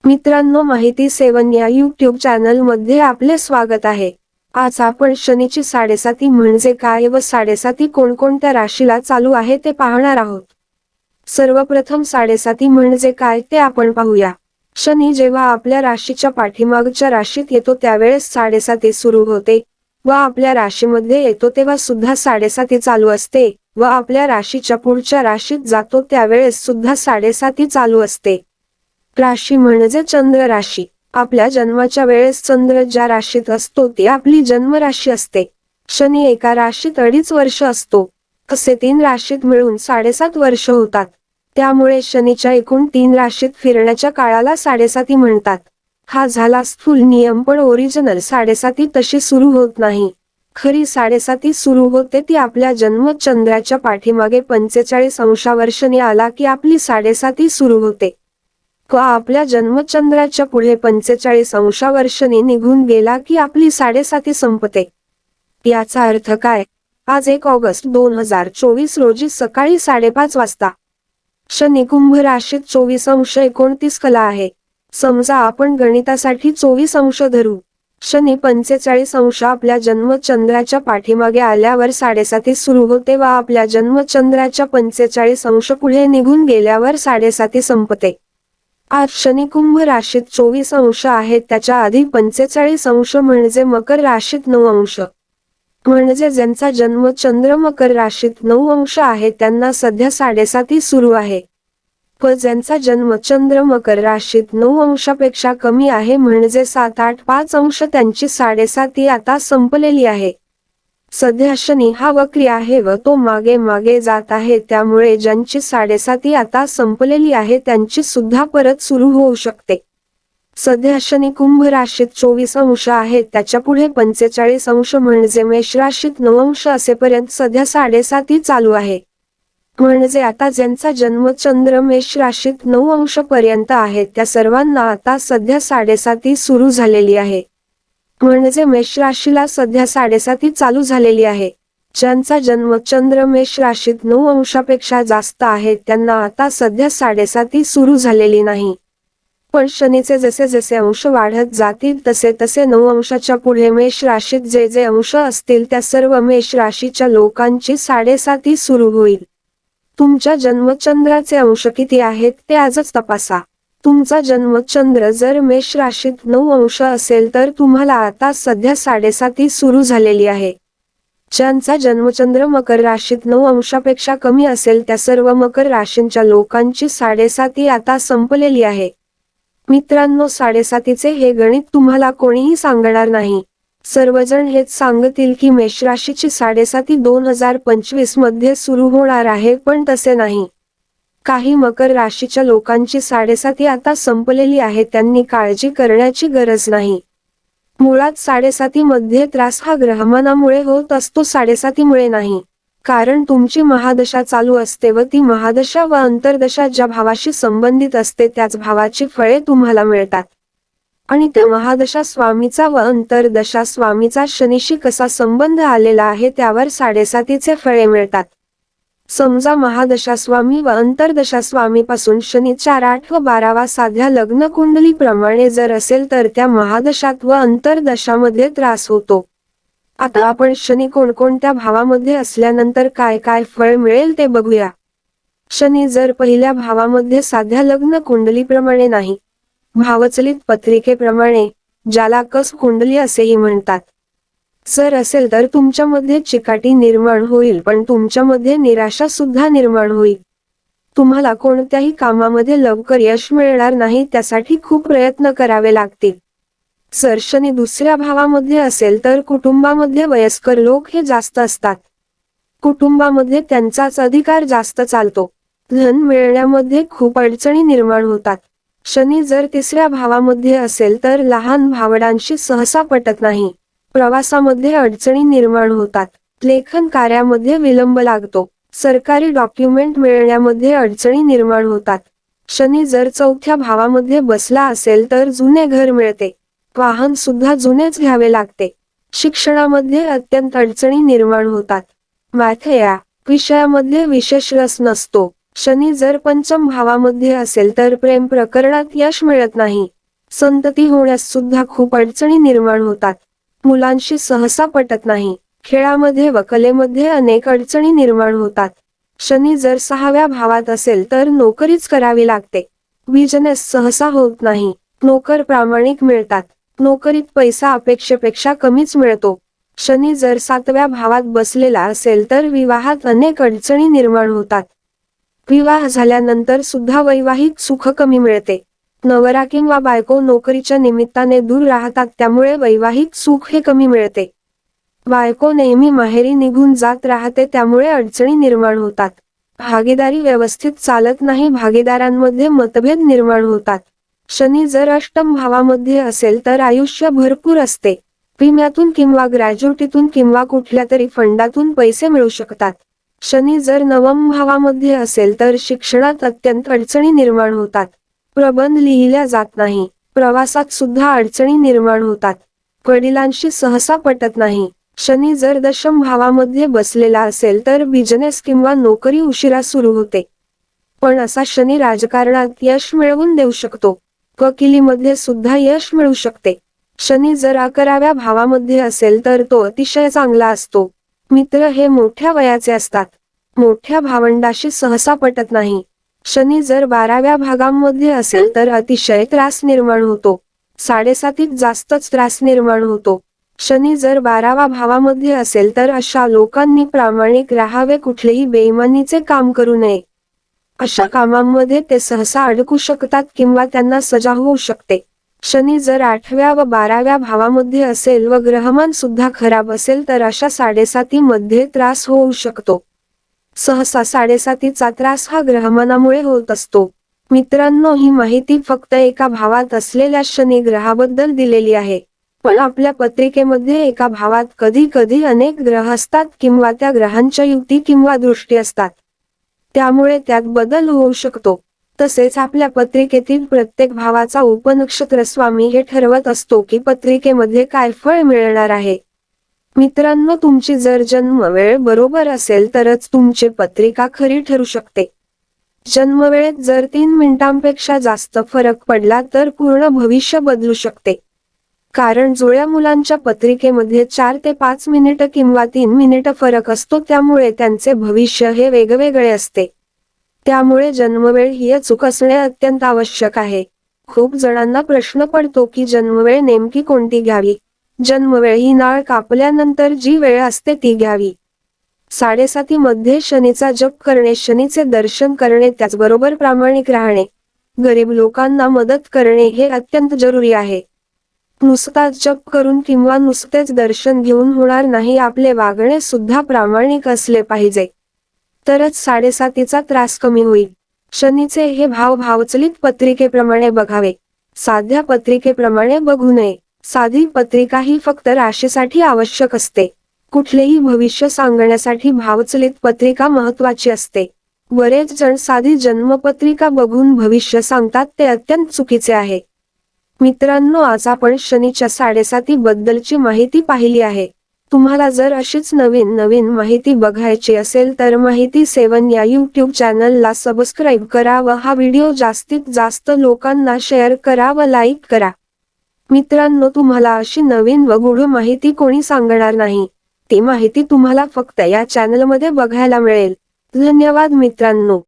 मित्रांनो, माहिती सेवन या यूट्यूब चॅनल मध्ये आपले स्वागत आहे। आज आपण शनीची साडेसाती म्हणजे काय व साडेसाती कोणकोणत्या राशीला चालू आहे ते पाहणार आहोत। सर्वप्रथम साडेसाती म्हणजे काय ते आपण पाहूया। शनी जेव्हा आपल्या राशीच्या पाठीमागच्या राशीत येतो त्यावेळेस साडेसाती सुरू होते व आपल्या राशीमध्ये येतो तेव्हा सुद्धा साडेसाती चालू असते व आपल्या राशीच्या पुढच्या राशीत जातो त्यावेळेस सुद्धा साडेसाती चालू असते। राशी म्हणजे चंद्र राशी। आपल्या जन्माच्या वेळेस चंद्र ज्या राशीत असतो ती आपली जन्म राशी असते। शनी एका राशीत 2.5 वर्ष असतो, असे 3 राशीत मिळून 7.5 वर्ष होतात। त्यामुळे शनीच्या एकूण 3 राशीत फिरण्याच्या काळाला साडेसाती म्हणतात। हा झाला स्थूल नियम, पण ओरिजिनल साडेसाती तशी सुरू होत नाही। खरी साडेसाती सुरू होते ती आपल्या जन्म चंद्राच्या पाठीमागे 45 अंशावर्षांनी आला की आपली साडेसाती सुरू होते व आपल्या जन्मचंद्राच्या पुढे 45 अंशावर्षांनी निघून गेला की आपली साडेसाती संपते। याचा अर्थ काय? आज 1 ऑगस्ट 2024 रोजी सकाळी 5:30 वाजता शनी कुंभ राशीत 24°29 कला आहे। समजा आपण गणितासाठी 24 अंश धरू। शनी 45 अंश आपल्या जन्मचंद्राच्या पाठीमागे आल्यावर साडेसाती सुरू होते व आपल्या जन्मचंद्राच्या 45 अंश पुढे निघून गेल्यावर साडेसाती संपते। आज शनी कुंभ राशीत 24 अंश आहे, त्याच्या आधी 45 अंश म्हणजे मकर राशीत 9 अंश। म्हणजे ज्यांचा जन्म चंद्र मकर राशीत 9 अंश आहे त्यांना सध्या साडेसाती सुरू आहे व ज्यांचा जन्म चंद्र मकर राशीत 9 अंशापेक्षा कमी आहे म्हणजे 7-8-5 अंश त्यांची साडेसाती आता संपलेली आहे। सध्या शनी हा वक्री आहे व तो मागे मागे जात आहे, त्यामुळे ज्यांची साडेसाती आता संपलेली आहे त्यांची सुद्धा परत सुरू होऊ शकते। सध्या शनी कुंभ राशीत 24 अंश आहे, त्याच्या पुढे 45 अंश म्हणजे मेष राशीत 9 अंश असेपर्यंत सध्या साडेसाती चालू आहे। म्हणजे आता ज्यांचा जन्म चंद्र मेष राशीत 9 अंश पर्यंत आहे त्या सर्वांना आता सध्या साडेसाती सुरू झालेली आहे। म्हणजे मेष राशीला सध्या साडेसाती चालू झालेली आहे। ज्यांचा जन्म चंद्र मेष राशीत 9 अंशापेक्षा जास्त आहे त्यांना आता सध्या साडेसाती सुरू झालेली नाही। पण शनीचे जसे जसे अंश वाढत जातील तसे तसे 9 अंशाच्या पुढे मेष राशीत जे जे अंश असतील त्या सर्व मेष राशीच्या लोकांची साडेसाती सुरू होईल। तुमच्या जन्मचंद्राचे अंश किती आहेत ते आजच तपासा। तुमचा जन्मचंद्र जर मेष राशीत 9 अंश असेल तर तुम्हाला आता सध्या साडेसाती सुरू झालेली आहे। ज्यांचा जन्मचंद्र मकर राशीत 9 अंशापेक्षा कमी असेल त्या सर्व मकर राशींच्या लोकांची साडेसाती आता संपलेली आहे। मित्रांनो, साडेसातीचे हे गणित तुम्हाला कोणीही सांगणार नाही। सर्वजण हेच सांगतील की मेष राशीची साडेसाती 2025 मध्ये सुरू होणार आहे, पण तसे नाही। काही मकर राशीच्या लोकांची साडेसाती आता संपलेली आहे, त्यांनी काळजी करण्याची गरज नाही। मुळात साडेसातीमध्ये त्रास हा ग्रहमानामुळे होत असतो, साडेसातीमुळे नाही। कारण तुमची महादशा चालू असते व ती महादशा व अंतर्दशा ज्या भावाशी संबंधित असते त्याच भावाची फळे तुम्हाला मिळतात। आणि त्या महादशा स्वामीचा व अंतर्दशा स्वामीचा शनीशी कसा संबंध आलेला आहे त्यावर साडेसातीचे फळे मिळतात। समजा महादशा स्वामी व अंतर्दशा स्वामी पासून शनी 4, 8 व 12 साध्या लग्न कुंडली प्रमाणे जर असेल तर त्या महादशात व अंतर्दशामध्ये त्रास होतो। आता आपण शनी कोणकोणत्या भावामध्ये असल्यानंतर काय काय फळ मिळेल ते बघूया। शनी जर पहिल्या भावामध्ये साध्या लग्न कुंडलीप्रमाणे नाही, भावचलित पत्रिकेप्रमाणे, ज्याला कस कुंडली असेही म्हणतात, जर असेल तर तुमच्यामध्ये चिकाटी निर्माण होईल, पण तुमच्यामध्ये निराशा सुद्धा निर्माण होईल। तुम्हाला कोणत्याही कामामध्ये लवकर यश मिळणार नाही, त्यासाठी खूप प्रयत्न करावे लागतील। जर शनी दुसऱ्या भावामध्ये असेल तर कुटुंबामध्ये वयस्कर लोक हे जास्त असतात। कुटुंबामध्ये त्यांचाच अधिकार जास्त चालतो। धन मिळण्यामध्ये खूप अडचणी निर्माण होतात। शनी जर तिसऱ्या भावामध्ये असेल तर लहान भावंडांशी सहसा पटत नाही। प्रवासामध्ये अडचणी निर्माण होतात। लेखन कार्यामध्ये विलंब लागतो। सरकारी डॉक्युमेंट मिळण्यामध्ये अडचणी निर्माण होतात। शनी जर चौथ्या भावामध्ये बसला असेल तर जुने घर मिळते, वाहन सुद्धा जुनेच घ्यावे लागते। शिक्षणामध्ये अत्यंत अडचणी निर्माण होतात। मॅथ या विषयामध्ये विशेष रस नसतो। शनी जर पंचम भावामध्ये असेल तर प्रेम प्रकरणात यश मिळत नाही। संतती होण्यास सुद्धा खूप अडचणी निर्माण होतात. मुलांशी सहसा पटत नाही. खेळामध्ये व कलेमध्ये अनेक अडचणी निर्माण होतात. शनी जर 6व्या भावात असेल तर नोकरीच करावी लागते. बिझनेस सहसा होत नाही. नोकर प्रामाणिक मिळतात. नोकरीत पैसा अपेक्षेपेक्षा कमीच मिळतो. शनी जर 7व्या भावात बसलेला असेल तर विवाहात अनेक अडचणी निर्माण होतात. विवाह झाल्यानंतर सुद्धा वैवाहिक सुख कमी मिळते. नवरा किंवा बायको नोकरीच्या निमित्ताने दूर राहतात, त्यामुळे वैवाहिक सुख हे कमी मिळते. बायको नेहमी माहेरी निघून जात राहते, त्यामुळे अडचणी निर्माण होतात. भागीदारी व्यवस्थित चालत नाही. भागीदारांमध्ये मतभेद निर्माण होतात. शनी जर अष्टम भावामध्ये असेल तर आयुष्य भरपूर असते. विम्यातून किंवा ग्रॅज्युटीतून किंवा कुठल्या तरी फंडातून पैसे मिळू शकतात. शनी जर नवम भावामध्ये असेल तर शिक्षणात अत्यंत अडचणी निर्माण होतात. प्रबंध लिहिल्या जात नाही. प्रवासात सुद्धा अडचणी निर्माण होतात. वडिलांशी सहसा पटत नाही. शनी जर दशम भावामध्ये बसलेला असेल तर बिझनेस किंवा नोकरी उशिरा सुरू होते. पण असा शनी राजकारणात यश मिळवून देऊ शकतो. वकिलीमध्ये सुद्धा यश मिळू शकते. शनी जर 11व्या भावामध्ये असेल तर तो अतिशय चांगला असतो. मित्र हे मोठ्या वयाचे असतात. मोठ्या भावंडाशी सहसा पटत नाही. शनी जर 12व्या भागांमध्ये असेल तर अतिशय त्रास निर्माण होतो. 7.5 जास्तच त्रास निर्माण होतो. शनी जर 12व्या भावामध्ये असेल तर अशा लोकांनी प्रामाणिक राहावे, कुठलेही बेईमानीचे काम करू नये. अशा कामांमध्ये ते सहसा अडकू शकतात किंवा त्यांना सजा होऊ शकते. शनी जर 8व्या व 12व्या भावामध्ये असेल व ग्रहमान सुद्धा खराब असेल तर अशा 7.5 मध्ये त्रास होऊ शकतो. सहसा 7.5चा त्रास हा ग्रहमानामुळे होत असतो. मित्रांनो, ही माहिती फक्त एका भावात असलेल्या शनी ग्रहाबद्दल दिलेली आहे. पण आपल्या पत्रिकेमध्ये एका भावात कधी कधी अनेक ग्रह असतात किंवा त्या ग्रहांच्या युती किंवा दृष्टी असतात. त्यामुळे त्यात बदल होऊ शकतो. तसेच आपल्या पत्रिकेतील प्रत्येक भावाचा उपनक्षत्र स्वामी हे ठरवत असतो की पत्रिकेमध्ये काय फळ मिळणार आहे. मित्रांनो, तुमची जर जन्मवेळ बरोबर असेल तरच तुमची पत्रिका खरी ठरू शकते. जन्मवेळेत जर 3 मिनिटांपेक्षा जास्त फरक पडला तर पूर्ण भविष्य बदलू शकते. कारण जुळ्या मुलांच्या पत्रिकेमध्ये 4 ते 5 मिनिटं किंवा 3 मिनिटं फरक असतो, त्यामुळे त्यांचे भविष्य हे वेगवेगळे असते. त्यामुळे जन्मवेळ ही अचूक असणे अत्यंत आवश्यक आहे. खूप जणांना प्रश्न पडतो की जन्मवेळ नेमकी कोणती घ्यावी. जन्मवेळ ही नाळ कापल्यानंतर जी वेळ असते ती घ्यावी. 7.5 मध्ये शनीचा जप करणे, शनीचे दर्शन करणे, त्याचबरोबर प्रामाणिक राहणे, गरीब लोकांना मदत करणे हे अत्यंत जरुरी आहे. नुसताच जप करून किंवा नुसतेच दर्शन घेऊन होणार नाही. आपले वागणे सुद्धा प्रामाणिक असले पाहिजे, तरच 7.5चा त्रास कमी होईल. शनीचे हे भाव भावचलित पत्रिकेप्रमाणे बघावे. साध्या पत्रिकेप्रमाणे बघू नये. साधी पत्रिका ही फक्त राशीसाठी आवश्यक असते. कुठलेही भविष्य सांगण्यासाठी भावचलित पत्रिका महत्वाची असते. बरेच जण साधी जन्मपत्रिका बघून भविष्य सांगतात, ते अत्यंत चुकीचे आहे. मित्रांनो, आज आपण शनीच्या 7.5 बद्दलची माहिती पाहिली आहे. तुम्हाला जर अशीच नवीन नवीन माहिती बघायची असेल तर माहिती 7 या YouTube चॅनलला सबस्क्राईब करा व हा व्हिडिओ जास्तीत जास्त लोकांना शेअर करा व लाईक करा. मित्रांनो, तुम्हाला अशी नवीन व गूढ माहिती कोणी सांगणार नाही. ती माहिती तुम्हाला फक्त या चॅनलमध्ये बघायला मिळेल. धन्यवाद मित्रांनो.